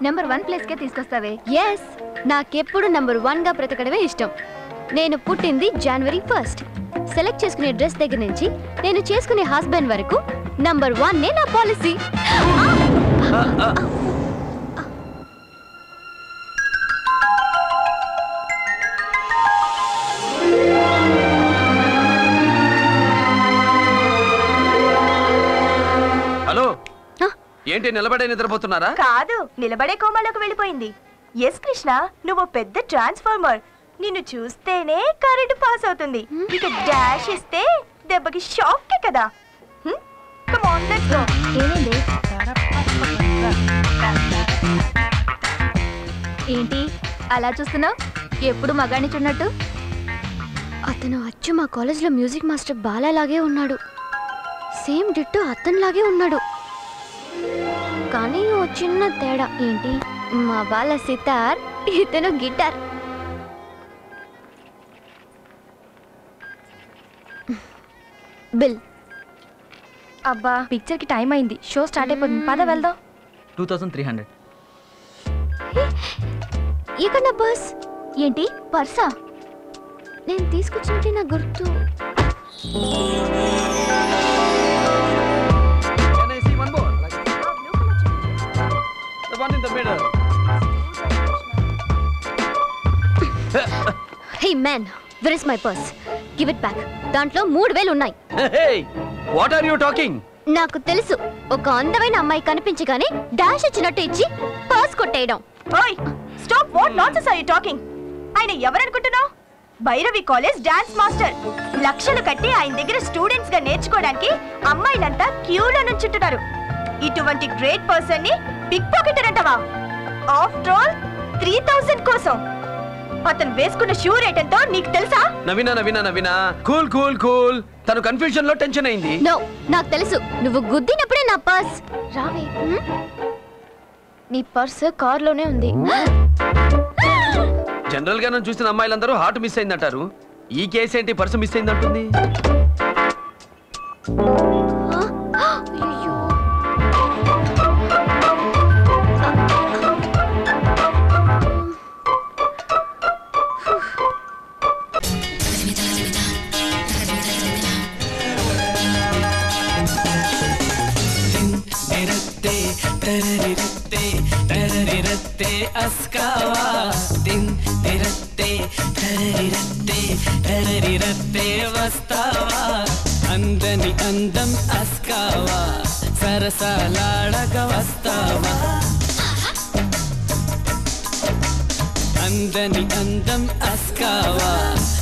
Number 1 place కే తీసుకొస్తావే. yes నాకెప్పుడు number 1 గా బ్రతకడమే ఇష్టం. నేను పుట్టింది జనవరి 1st. సెలెక్ట్ చేసుకునే డ్రెస్ దగ్గర నుంచి నేను చేసుకునే హస్బెండ్ వరకు నంబర్ 1 నే నా పాలసీ. హలో, ఏంటి నిలబడే నిద్రపోతున్నారా? కాదు, నిలబడే కోమాలోకి వెళ్ళిపోయింది. ఎస్ కృష్ణ, నువ్వు పెద్ద ట్రాన్స్ఫార్మర్. నిన్ను చూస్తేనే కరెంట్ పాస్ అవుతుంది. ఇక డాష్ ఇస్తే దెబ్బకి షాక్ కదా. Come on let's go. ఏమైంది? ఏంటి అలా చూస్తున్నావు? ఎప్పుడు మగాణ్ణి చూడనట్టు. అతను అచ్చు మా కాలేజ్లో మ్యూజిక్ మాస్టర్ బాలాలాగే ఉన్నాడు. సేమ్ డిట్టో అతనిలాగే ఉన్నాడు. కానీ ఓ చిన్న తేడా. ఏంటి? మా బాల సితార్, ఇతను గిటార్. బిల్. అబ్బా, పిక్చర్ కి టైం అయింది. షో స్టార్ట్ అయిపోతుంది. పద వెళ్దాం. 2300. ఇక్కడ నా పర్స్. ఏంటి పర్సా? నేను తీసుకొచ్చినట్టే నా గుర్తు. Can I see one more? The one in the middle. Hey man, where is my purse? Give it back. దాంట్లో 3000 ఉన్నాయి. Hey, what are you talking? నాకు తెలుసు, ఒక అందమైన అమ్మాయి కనిపించగానే డాష్ ఇచ్చినట్టు ఇచ్చి పర్స్ కొట్టేయడం. ఓయ్, stop. What nonsense are you talking? ఆయన ఎవరనుకుంటున్నావు? Bhairavi college dance master. లక్షలు కట్టి ఆయన దగ్గర స్టూడెంట్స్ గా నేర్చుకోవడానికి అమ్మాయిలంతా క్యూలో నుంచుంటున్నారు. ఇటువంటి గ్రేట్ పర్సన్ ని పిక్ పాకెటర్ అంటావా? ఆఫ్టర్ ఆల్ 3000 కోసం. అతను వేసుకున్న షూ రేట్ ఎంతో నీకు తెలుసా? Naveena cool cool cool. తను కన్ఫ్యూజన్ లో టెన్షన్ అయింది. నో, నాకు తెలుసు. నువ్వు గుద్దినప్పుడే నా పర్స్. రావే. నీ పర్స్ కార్లోనే ఉంది. జనరల్ గా నన్ను చూసిన అమ్మాయిలందరూ హార్ట్ మిస్ అయిందంటారు. ఈ కేసు ఏంటి పర్సు మిస్ అయిందంటుంది? అయ్యో. అస్కావా దిన్ తిరత్తే తరరిరత్తే తరరిరత్తే వస్తావా అందని అందం అస్కావా సరసాలాడక వస్తావా అందని అందం అస్కావా